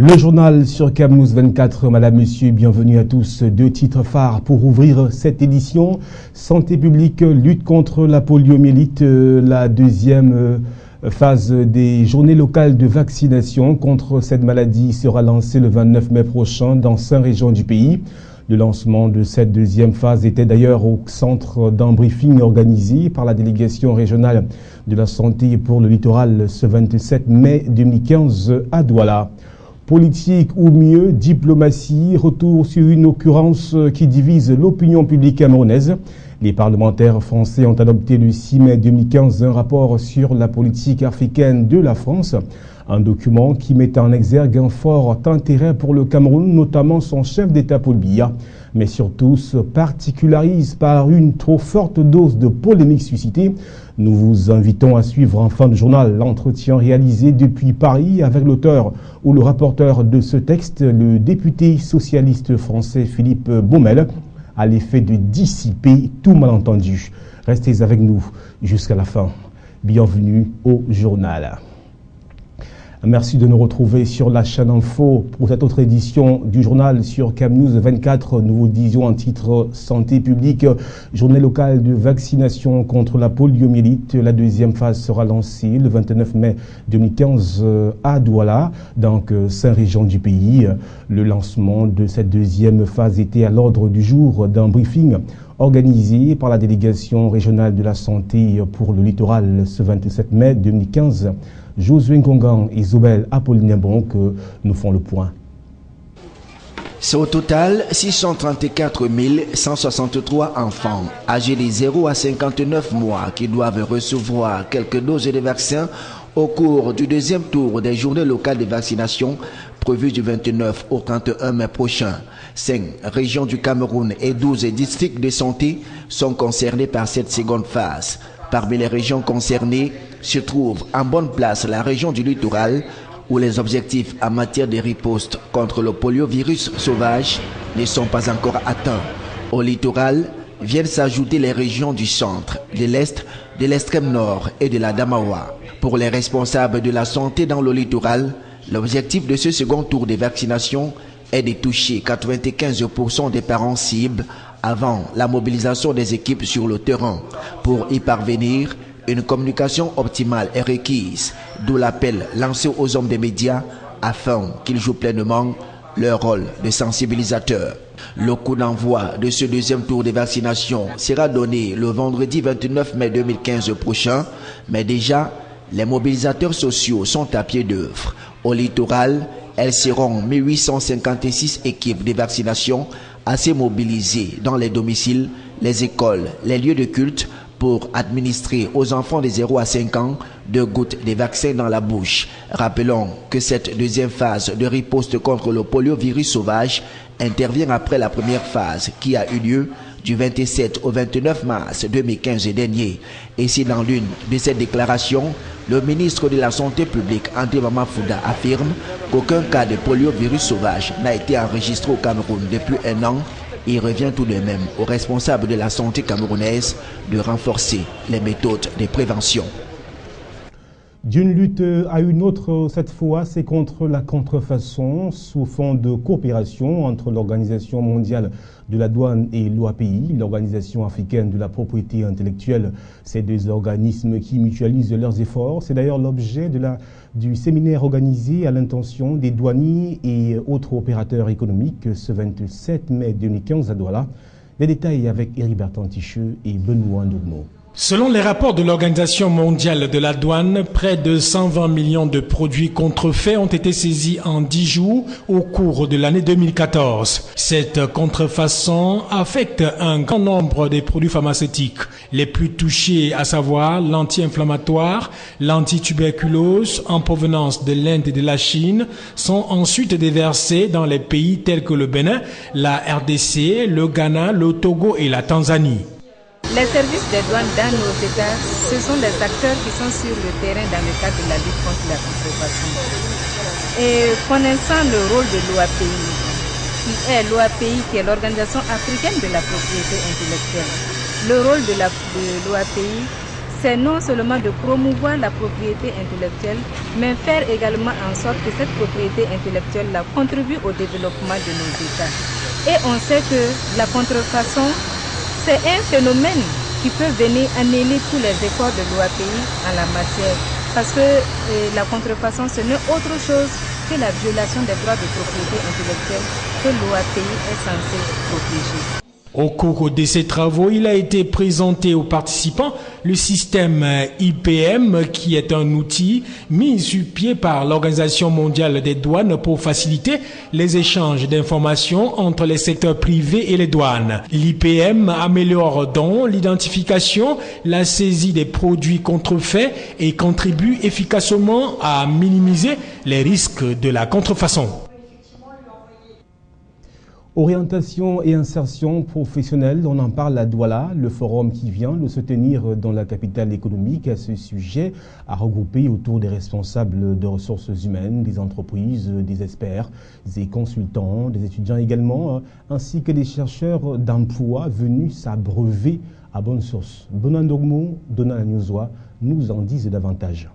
Le journal sur Camnews 24, madame, monsieur, bienvenue à tous. Deux titres phares pour ouvrir cette édition. Santé publique, lutte contre la poliomyélite, la deuxième phase des journées locales de vaccination contre cette maladie sera lancée le 29 mai prochain dans 5 régions du pays. Le lancement de cette deuxième phase était d'ailleurs au centre d'un briefing organisé par la délégation régionale de la santé pour le littoral ce 27 mai 2015 à Douala. Politique ou mieux, diplomatie, retour sur une occurrence qui divise l'opinion publique camerounaise. Les parlementaires français ont adopté le 6 mai 2015 un rapport sur la politique africaine de la France. Un document qui met en exergue un fort intérêt pour le Cameroun, notamment son chef d'État Paul Biya, mais surtout se particularise par une trop forte dose de polémique suscitée. Nous vous invitons à suivre en fin de journal l'entretien réalisé depuis Paris avec l'auteur ou le rapporteur de ce texte, le député socialiste français Philippe Baumel, à l'effet de dissiper tout malentendu. Restez avec nous jusqu'à la fin. Bienvenue au journal. Merci de nous retrouver sur la chaîne Info pour cette autre édition du journal sur Camnews 24. Nous vous disions en titre santé publique, journée locale de vaccination contre la poliomyélite. La deuxième phase sera lancée le 29 mai 2015 à Douala, donc 5 régions du pays. Le lancement de cette deuxième phase était à l'ordre du jour d'un briefing organisé par la délégation régionale de la santé pour le littoral ce 27 mai 2015. Josué Ngongan et Zobel Apollinaire que nous font le point. C'est au total 634 163 enfants âgés de 0 à 59 mois qui doivent recevoir quelques doses de vaccins au cours du deuxième tour des journées locales de vaccination prévues du 29 au 31 mai prochain. 5 régions du Cameroun et 12 districts de santé sont concernés par cette seconde phase. Parmi les régions concernées se trouve en bonne place la région du littoral où les objectifs en matière de riposte contre le poliovirus sauvage ne sont pas encore atteints. Au littoral viennent s'ajouter les régions du centre, de l'est, de l'extrême nord et de la Damawa. Pour les responsables de la santé dans le littoral, l'objectif de ce second tour de vaccination est de toucher 95% des parents cibles avant la mobilisation des équipes sur le terrain. Pour y parvenir, une communication optimale est requise, d'où l'appel lancé aux hommes des médias afin qu'ils jouent pleinement leur rôle de sensibilisateur. Le coup d'envoi de ce deuxième tour de vaccination sera donné le vendredi 29 mai 2015 prochain, mais déjà, les mobilisateurs sociaux sont à pied d'œuvre. Au littoral, elles seront 1856 équipes de vaccination assez mobilisées dans les domiciles, les écoles, les lieux de culte pour administrer aux enfants de 0 à 5 ans 2 gouttes de vaccin dans la bouche. Rappelons que cette deuxième phase de riposte contre le poliovirus sauvage intervient après la première phase qui a eu lieu du 27 au 29 mars 2015 dernier. Et c'est dans l'une de ces déclarations, le ministre de la Santé publique, André Mamafouda, affirme qu'aucun cas de poliovirus sauvage n'a été enregistré au Cameroun depuis 1 an. Il revient tout de même aux responsables de la santé camerounaise de renforcer les méthodes de prévention. D'une lutte à une autre, cette fois, c'est contre la contrefaçon sous fond de coopération entre l'Organisation mondiale de la douane et l'OAPI, l'Organisation africaine de la propriété intellectuelle. Ces deux organismes qui mutualisent leurs efforts. C'est d'ailleurs l'objet du séminaire organisé à l'intention des douaniers et autres opérateurs économiques ce 27 mai 2015 à Douala. Les détails avec Héribertin Ticheux et Benoît Ndogmo. Selon les rapports de l'Organisation mondiale de la douane, près de 120 millions de produits contrefaits ont été saisis en 10 jours au cours de l'année 2014. Cette contrefaçon affecte un grand nombre des produits pharmaceutiques. Les plus touchés, à savoir l'anti-inflammatoire, l'antituberculose en provenance de l'Inde et de la Chine, sont ensuite déversés dans les pays tels que le Bénin, la RDC, le Ghana, le Togo et la Tanzanie. Les services des douanes dans nos États, ce sont des acteurs qui sont sur le terrain dans le cadre de la lutte contre la contrefaçon. Et connaissant le rôle de l'OAPI, qui est l'Organisation africaine de la propriété intellectuelle, le rôle de l'OAPI, c'est non seulement de promouvoir la propriété intellectuelle, mais faire également en sorte que cette propriété intellectuelle-là contribue au développement de nos États. Et on sait que la contrefaçon, c'est un phénomène qui peut venir annihiler tous les efforts de l'OAPI en la matière. Parce que la contrefaçon, ce n'est autre chose que la violation des droits de propriété intellectuelle que l'OAPI est censée protéger. Au cours de ces travaux, il a été présenté aux participants le système IPM, qui est un outil mis sur pied par l'Organisation mondiale des douanes pour faciliter les échanges d'informations entre les secteurs privés et les douanes. L'IPM améliore donc l'identification, la saisie des produits contrefaits et contribue efficacement à minimiser les risques de la contrefaçon. Orientation et insertion professionnelle, on en parle à Douala. Le forum qui vient de se tenir dans la capitale économique à ce sujet a regroupé autour des responsables de ressources humaines, des entreprises, des experts, des consultants, des étudiants également, ainsi que des chercheurs d'emploi venus s'abreuver à bonne source. Bonandogmo, Donald Newswa nous en disent davantage.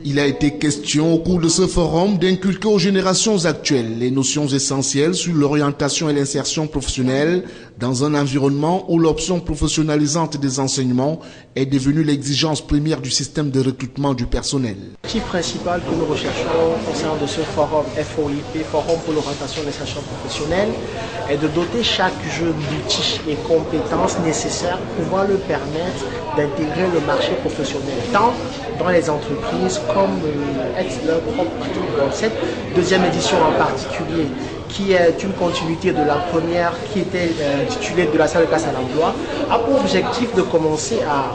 Il a été question au cours de ce forum d'inculquer aux générations actuelles les notions essentielles sur l'orientation et l'insertion professionnelle dans un environnement où l'option professionnalisante des enseignements est devenue l'exigence première du système de recrutement du personnel. L'objectif principal que nous recherchons au sein de ce forum FOIP, Forum pour l'orientation et l'insertion professionnelle, est de doter chaque jeune d'outils et compétences nécessaires pour pouvoir le permettre d'intégrer le marché professionnel, tant dans les entreprises comme être leur propre patron. Cette deuxième édition en particulier, qui est une continuité de la première qui était titulée de la salle de classe à l'emploi, a pour objectif de commencer à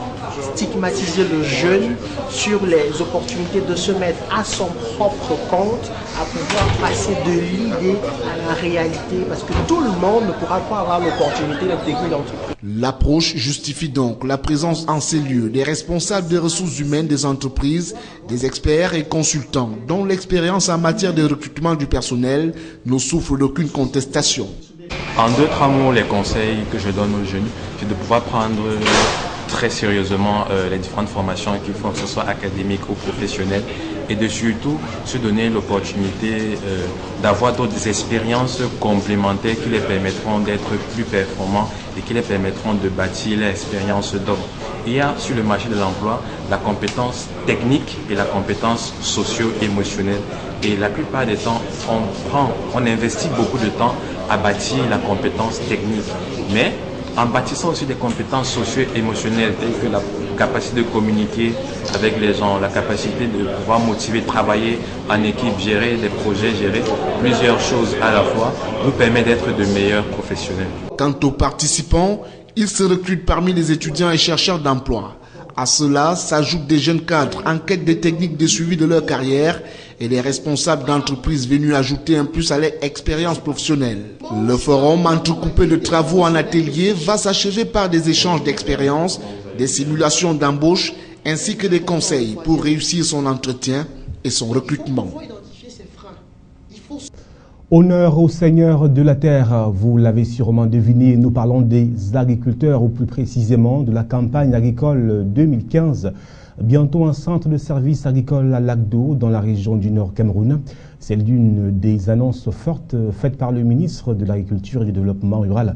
stigmatiser le jeune sur les opportunités de se mettre à son propre compte, à pouvoir passer de l'idée à la réalité, parce que tout le monde ne pourra pas avoir l'opportunité d'intégrer l'entreprise. L'approche justifie donc la présence en ces lieux des responsables des ressources humaines des entreprises, des experts et consultants, dont l'expérience en matière de recrutement du personnel ne souffre d'aucune contestation. En d'autres mots, les conseils que je donne aux jeunes, c'est de pouvoir prendre très sérieusement les différentes formations qu'il faut, que ce soit académique ou professionnelle, et de surtout se donner l'opportunité d'avoir d'autres expériences complémentaires qui les permettront d'être plus performants et qui les permettront de bâtir l'expérience d'homme. Il y a sur le marché de l'emploi la compétence technique et la compétence socio-émotionnelle. Et la plupart des temps, on investit beaucoup de temps à bâtir la compétence technique. Mais en bâtissant aussi des compétences socio-émotionnelles telles que la capacité de communiquer avec les gens, la capacité de pouvoir motiver, travailler en équipe, gérer des projets, gérer plusieurs choses à la fois, nous permet d'être de meilleurs professionnels. Quant aux participants, ils se recrutent parmi les étudiants et chercheurs d'emploi. À cela s'ajoutent des jeunes cadres en quête des techniques de suivi de leur carrière et les responsables d'entreprises venus ajouter un plus à leur expérience professionnelle. Le forum entrecoupé de travaux en atelier va s'achever par des échanges d'expériences, des simulations d'embauche ainsi que des conseils pour réussir son entretien et son recrutement. Honneur au Seigneur de la terre, vous l'avez sûrement deviné, nous parlons des agriculteurs, ou plus précisément de la campagne agricole 2015. Bientôt un centre de service agricole à Lac-d'Eau dans la région du Nord Cameroun. C'est l'une des annonces fortes faites par le ministre de l'Agriculture et du Développement rural,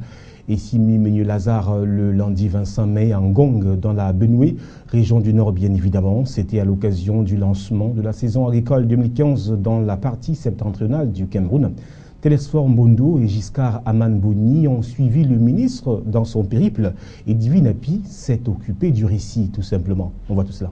Essimi Ménieux-Lazare, le lundi 25 mai à Ngong dans la Benoué, région du Nord bien évidemment. C'était à l'occasion du lancement de la saison agricole 2015 dans la partie septentrionale du Cameroun. Télésphore Mbondo et Giscard Amanbouni ont suivi le ministre dans son périple et Divinapi s'est occupé du récit tout simplement. On voit tout cela.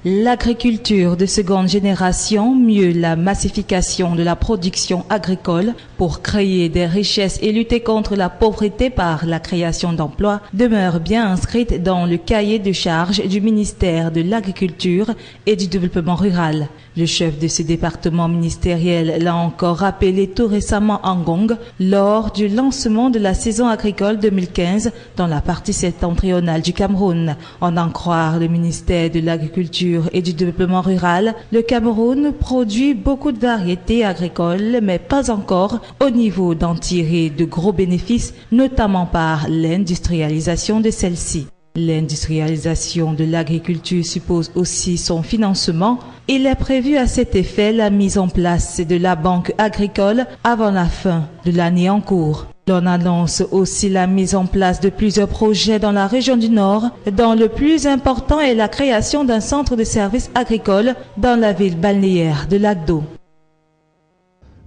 L'agriculture de seconde génération, mieux la massification de la production agricole pour créer des richesses et lutter contre la pauvreté par la création d'emplois demeure bien inscrite dans le cahier de charges du ministère de l'Agriculture et du Développement rural. Le chef de ce département ministériel l'a encore rappelé tout récemment en Ngong lors du lancement de la saison agricole 2015 dans la partie septentrionale du Cameroun. En croire le ministère de l'Agriculture l'agriculture et du développement rural, le Cameroun produit beaucoup de variétés agricoles, mais pas encore au niveau d'en tirer de gros bénéfices, notamment par l'industrialisation de celle-ci. L'industrialisation de l'agriculture suppose aussi son financement. Il est prévu à cet effet la mise en place de la banque agricole avant la fin de l'année en cours. On annonce aussi la mise en place de plusieurs projets dans la région du Nord, dont le plus important est la création d'un centre de services agricoles dans la ville balnéaire de Lac d'Eau.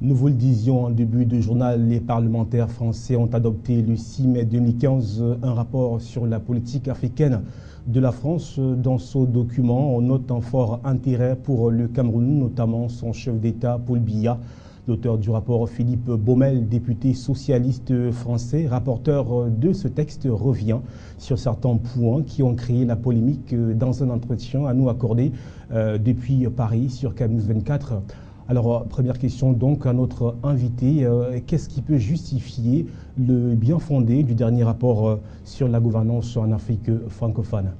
Nous vous le disions en début de journal, les parlementaires français ont adopté le 6 mai 2015 un rapport sur la politique africaine de la France. Dans ce document, on note un fort intérêt pour le Cameroun, notamment son chef d'État Paul Biya. L'auteur du rapport, Philippe Baumel, député socialiste français, rapporteur de ce texte, revient sur certains points qui ont créé la polémique dans un entretien à nous accorder depuis Paris sur CAMEUS 24. Alors, première question donc à notre invité. Qu'est-ce qui peut justifier le bien fondé du dernier rapport sur la gouvernance en Afrique francophone ?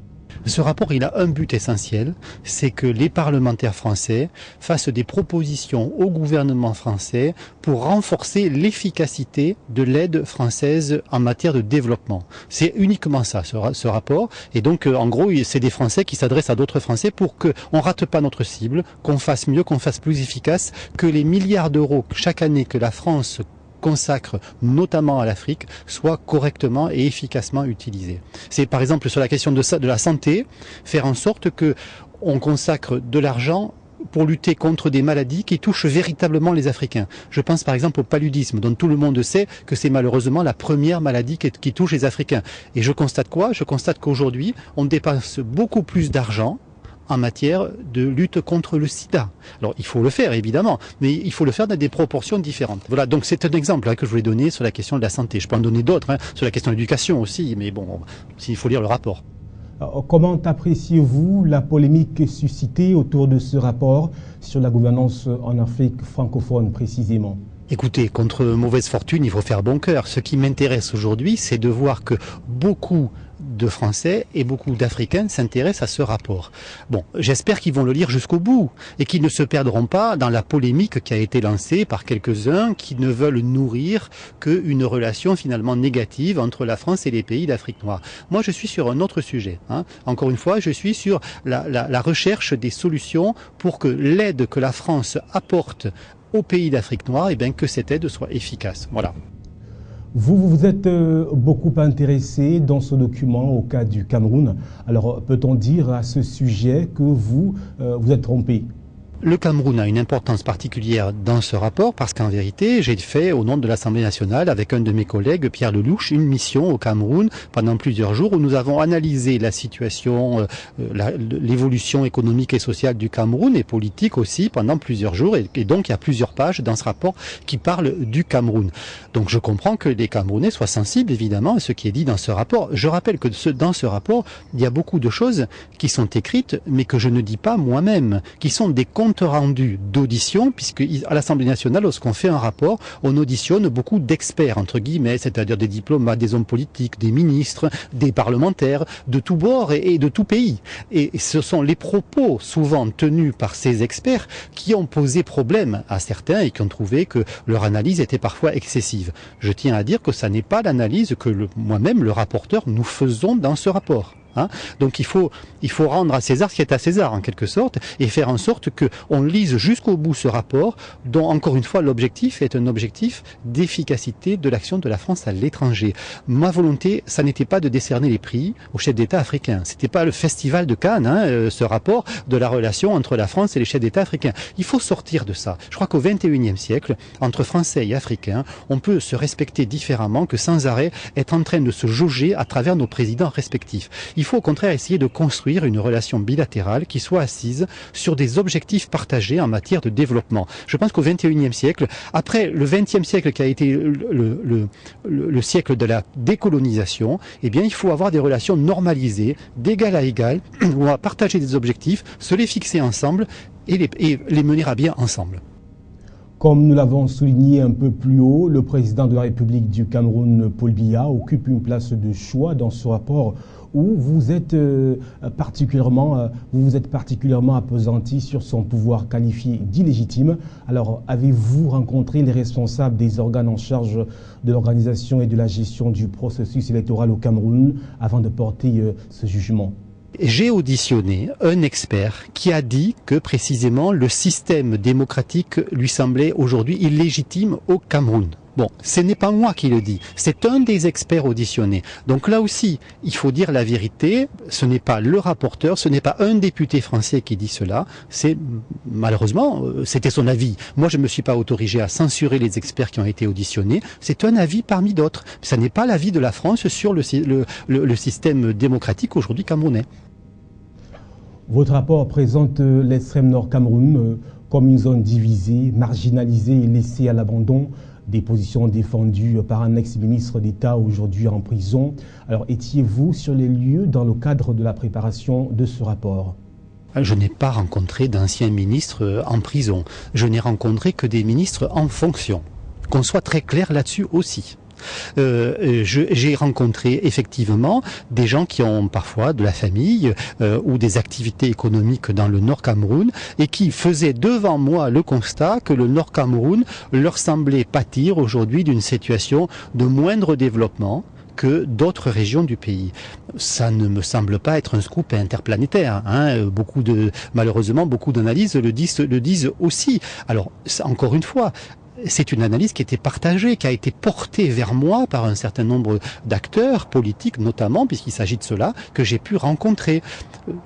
Ce rapport, il a un but essentiel, c'est que les parlementaires français fassent des propositions au gouvernement français pour renforcer l'efficacité de l'aide française en matière de développement. C'est uniquement ça, ce rapport. Et donc, en gros, c'est des Français qui s'adressent à d'autres Français pour qu'on ne rate pas notre cible, qu'on fasse mieux, qu'on fasse plus efficace, que les milliards d'euros chaque année que la France consacre notamment à l'Afrique soit correctement et efficacement utilisé. C'est par exemple sur la question de la santé, faire en sorte que on consacre de l'argent pour lutter contre des maladies qui touchent véritablement les Africains. Je pense par exemple au paludisme, dont tout le monde sait que c'est malheureusement la première maladie qui touche les Africains. Et je constate quoi ? Je constate qu'aujourd'hui, on dépense beaucoup plus d'argent en matière de lutte contre le sida. Alors, il faut le faire, évidemment, mais il faut le faire dans des proportions différentes. Voilà, donc c'est un exemple que je voulais donner sur la question de la santé. Je peux en donner d'autres, sur la question de l'éducation aussi, mais bon, il faut lire le rapport. Alors, comment appréciez-vous la polémique suscitée autour de ce rapport sur la gouvernance en Afrique francophone précisément ? Écoutez, contre mauvaise fortune, il faut faire bon cœur. Ce qui m'intéresse aujourd'hui, c'est de voir que beaucoup de Français et beaucoup d'Africains s'intéressent à ce rapport. Bon, j'espère qu'ils vont le lire jusqu'au bout et qu'ils ne se perdront pas dans la polémique qui a été lancée par quelques-uns qui ne veulent nourrir qu'une relation finalement négative entre la France et les pays d'Afrique noire. Moi, je suis sur un autre sujet. Encore une fois, je suis sur la recherche des solutions pour que l'aide que la France apporte aux pays d'Afrique noire, et bien que cette aide soit efficace. Voilà. Vous vous êtes beaucoup intéressé dans ce document au cas du Cameroun. Alors, peut-on dire à ce sujet que vous êtes trompé ? Le Cameroun a une importance particulière dans ce rapport parce qu'en vérité, j'ai fait au nom de l'Assemblée nationale avec un de mes collègues, Pierre Lelouch, une mission au Cameroun pendant plusieurs jours où nous avons analysé la situation, l'évolution économique et sociale du Cameroun et politique aussi pendant plusieurs jours et donc il y a plusieurs pages dans ce rapport qui parlent du Cameroun. Donc je comprends que les Camerounais soient sensibles évidemment à ce qui est dit dans ce rapport. Je rappelle que dans ce rapport, il y a beaucoup de choses qui sont écrites mais que je ne dis pas moi-même, qui sont des comptes rendu d'audition, puisque à l'Assemblée nationale, lorsqu'on fait un rapport, on auditionne beaucoup d'experts, entre guillemets, c'est-à-dire des diplomates, des hommes politiques, des ministres, des parlementaires, de tous bords et de tout pays. Et ce sont les propos souvent tenus par ces experts qui ont posé problème à certains et qui ont trouvé que leur analyse était parfois excessive. Je tiens à dire que ça n'est pas l'analyse que moi-même, le rapporteur, nous faisons dans ce rapport. Donc il faut rendre à César ce qui est à César en quelque sorte et faire en sorte qu'on lise jusqu'au bout ce rapport dont encore une fois l'objectif est un objectif d'efficacité de l'action de la France à l'étranger. Ma volonté, ça n'était pas de décerner les prix aux chefs d'État africains. C'était pas le festival de Cannes, ce rapport de la relation entre la France et les chefs d'État africains. Il faut sortir de ça. Je crois qu'au XXIe siècle, entre Français et Africains, on peut se respecter différemment que sans arrêt être en train de se jauger à travers nos présidents respectifs. Il faut au contraire essayer de construire une relation bilatérale qui soit assise sur des objectifs partagés en matière de développement. Je pense qu'au XXIe siècle, après le XXe siècle qui a été le siècle de la décolonisation, eh bien il faut avoir des relations normalisées, d'égal à égal, où on va partager des objectifs, se les fixer ensemble et les mener à bien ensemble. Comme nous l'avons souligné un peu plus haut, le président de la République du Cameroun, Paul Biya, occupe une place de choix dans ce rapport où vous êtes particulièrement appesanti sur son pouvoir qualifié d'illégitime. Alors, avez-vous rencontré les responsables des organes en charge de l'organisation et de la gestion du processus électoral au Cameroun avant de porter ce jugement ? J'ai auditionné un expert qui a dit que précisément le système démocratique lui semblait aujourd'hui illégitime au Cameroun. Bon, ce n'est pas moi qui le dis, c'est un des experts auditionnés. Donc là aussi, il faut dire la vérité, ce n'est pas le rapporteur, ce n'est pas un député français qui dit cela, c'est malheureusement, c'était son avis. Moi, je ne me suis pas autorisé à censurer les experts qui ont été auditionnés, c'est un avis parmi d'autres. Ça n'est pas l'avis de la France sur le système démocratique aujourd'hui camerounais. Votre rapport présente l'extrême nord Cameroun comme une zone divisée, marginalisée et laissée à l'abandon. Des positions défendues par un ex-ministre d'État aujourd'hui en prison. Alors, étiez-vous sur les lieux dans le cadre de la préparation de ce rapport ? Je n'ai pas rencontré d'anciens ministres en prison. Je n'ai rencontré que des ministres en fonction. Qu'on soit très clair là-dessus aussi. J'ai rencontré effectivement des gens qui ont parfois de la famille ou des activités économiques dans le Nord Cameroun et qui faisaient devant moi le constat que le Nord Cameroun leur semblait pâtir aujourd'hui d'une situation de moindre développement que d'autres régions du pays. Ça ne me semble pas être un scoop interplanétaire. Malheureusement, beaucoup d'analyses le disent aussi. Alors, encore une fois, c'est une analyse qui était partagée, qui a été portée vers moi par un certain nombre d'acteurs politiques, notamment, puisqu'il s'agit de cela, que j'ai pu rencontrer.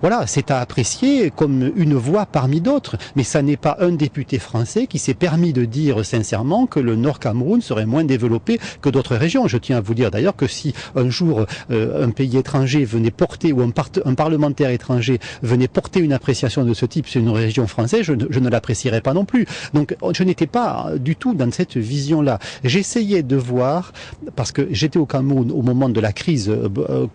Voilà, c'est à apprécier comme une voix parmi d'autres, mais ça n'est pas un député français qui s'est permis de dire sincèrement que le Nord Cameroun serait moins développé que d'autres régions. Je tiens à vous dire d'ailleurs que si un jour un pays étranger venait porter, ou un parlementaire étranger venait porter une appréciation de ce type sur une région française, je ne l'apprécierais pas non plus. Donc je n'étais pas du tout dans cette vision-là. J'essayais de voir, parce que j'étais au Cameroun au moment de la crise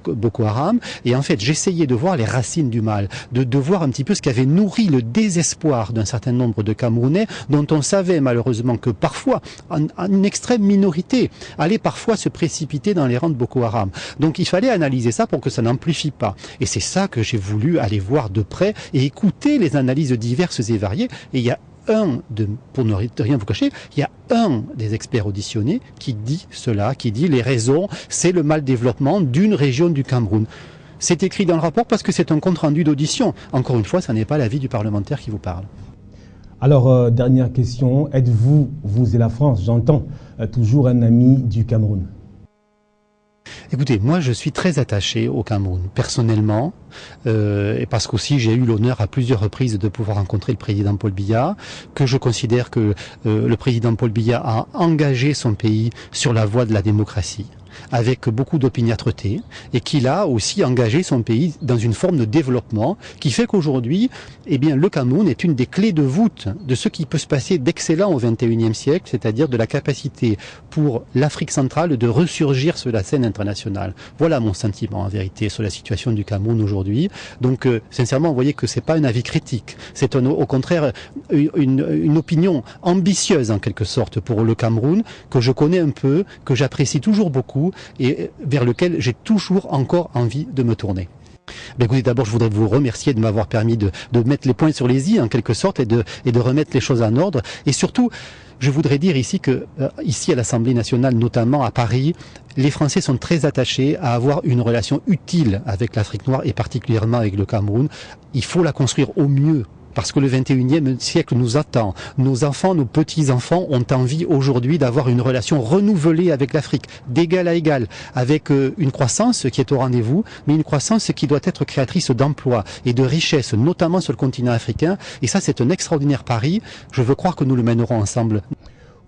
Boko Haram, et en fait j'essayais de voir les racines du mal, de voir un petit peu ce qui avait nourri le désespoir d'un certain nombre de Camerounais, dont on savait malheureusement que parfois, une extrême minorité allait parfois se précipiter dans les rangs de Boko Haram. Donc il fallait analyser ça pour que ça n'amplifie pas. Et c'est ça que j'ai voulu aller voir de près et écouter les analyses diverses et variées. Et il y a pour ne rien vous cacher, il y a un des experts auditionnés qui dit cela, qui dit les raisons, c'est le mal développement d'une région du Cameroun. C'est écrit dans le rapport parce que c'est un compte-rendu d'audition. Encore une fois, ça n'est pas l'avis du parlementaire qui vous parle. Alors, dernière question, êtes-vous, vous et la France, j'entends, toujours un ami du Cameroun ? Écoutez, moi je suis très attaché au Cameroun, personnellement, et parce qu'aussi j'ai eu l'honneur à plusieurs reprises de pouvoir rencontrer le président Paul Biya, que je considère que le président Paul Biya a engagé son pays sur la voie de la démocratie, avec beaucoup d'opiniâtreté, et qu'il a aussi engagé son pays dans une forme de développement qui fait qu'aujourd'hui, eh bien, le Cameroun est une des clés de voûte de ce qui peut se passer d'excellent au XXIe siècle, c'est-à-dire de la capacité pour l'Afrique centrale de ressurgir sur la scène internationale. Voilà mon sentiment en vérité sur la situation du Cameroun aujourd'hui. Donc, sincèrement, vous voyez que c'est pas un avis critique, c'est au contraire une opinion ambitieuse en quelque sorte pour le Cameroun, que je connais un peu, que j'apprécie toujours beaucoup, et vers lequel j'ai toujours encore envie de me tourner. Ben écoutez, d'abord, je voudrais vous remercier de m'avoir permis de mettre les points sur les i en quelque sorte et de remettre les choses en ordre. Et surtout, je voudrais dire ici que, ici à l'Assemblée nationale, notamment à Paris, les Français sont très attachés à avoir une relation utile avec l'Afrique noire et particulièrement avec le Cameroun. Il faut la construire au mieux. Parce que le 21e siècle nous attend. Nos enfants, nos petits-enfants ont envie aujourd'hui d'avoir une relation renouvelée avec l'Afrique, d'égal à égal, avec une croissance qui est au rendez-vous, mais une croissance qui doit être créatrice d'emplois et de richesses, notamment sur le continent africain. Et ça, c'est un extraordinaire pari. Je veux croire que nous le mènerons ensemble.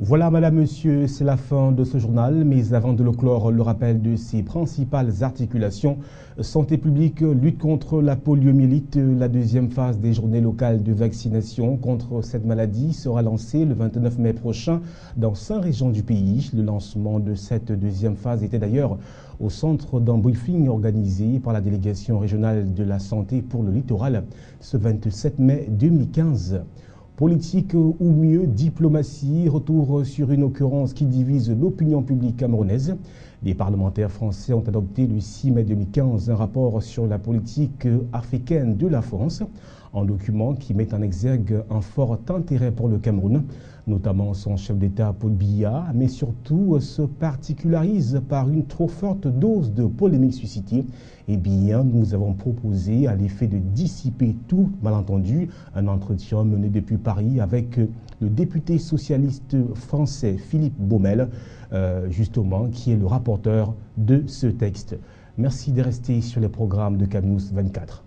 Voilà, madame, monsieur, c'est la fin de ce journal, mais avant de le clore, le rappel de ses principales articulations. Santé publique, lutte contre la poliomyélite, la deuxième phase des journées locales de vaccination contre cette maladie sera lancée le 29 mai prochain dans 5 régions du pays. Le lancement de cette deuxième phase était d'ailleurs au centre d'un briefing organisé par la délégation régionale de la santé pour le littoral ce 27 mai 2015. Politique ou mieux diplomatie, retour sur une occurrence qui divise l'opinion publique camerounaise. Les parlementaires français ont adopté le 6 mai 2015 un rapport sur la politique africaine de la France, un document qui met en exergue un fort intérêt pour le Cameroun, notamment son chef d'État Paul Biya, mais surtout se particularise par une trop forte dose de polémique suscitée. Eh bien, nous avons proposé à l'effet de dissiper tout malentendu un entretien mené depuis Paris avec le député socialiste français Philippe Baumel, justement, qui est le rapporteur de ce texte. Merci de rester sur les programmes de CAMNews 24.